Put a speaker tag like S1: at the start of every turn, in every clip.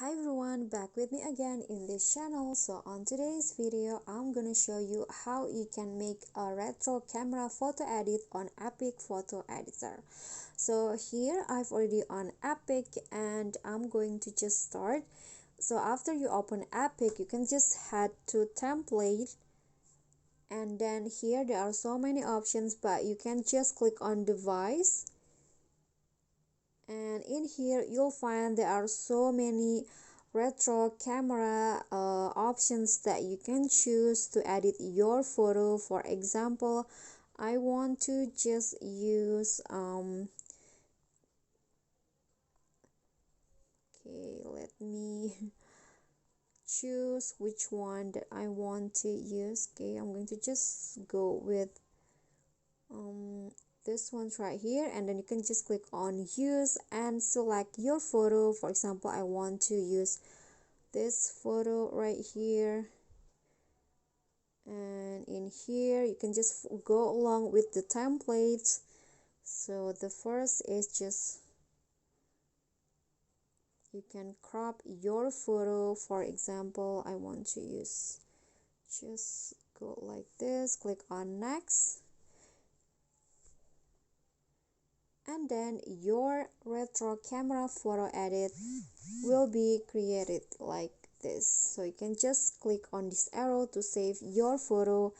S1: Hi everyone, back with me again in this channel. So on today's video I'm gonna show you how you can make a retro camera photo edit on EPIK photo editor. So here I've already on EPIK and I'm going to just start. So after you open EPIK, you can just head to template, and then here there are so many options, but you can just click on device, and in here you'll find there are so many retro camera options that you can choose to edit your photo. For example, I want to just use okay, let me choose which one that I want to use. Okay, I'm going to just go with this one's right here, and then you can just click on use and select your photo. For example, I want to use this photo right here, and in here you can just go along with the templates. So the first is just you can crop your photo. For example, I want to use, just go like this, click on next, and then your retro camera photo edit will be created like this. So you can just click on this arrow to save your photo,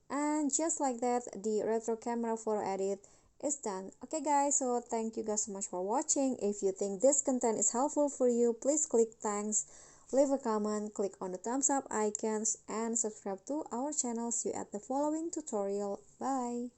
S1: and just like that the retro camera photo edit is done. Okay guys, so thank you guys so much for watching. If you think this content is helpful for you, please click thanks, leave a comment, click on the thumbs up icons, and subscribe to our channel. See you at the following tutorial. Bye.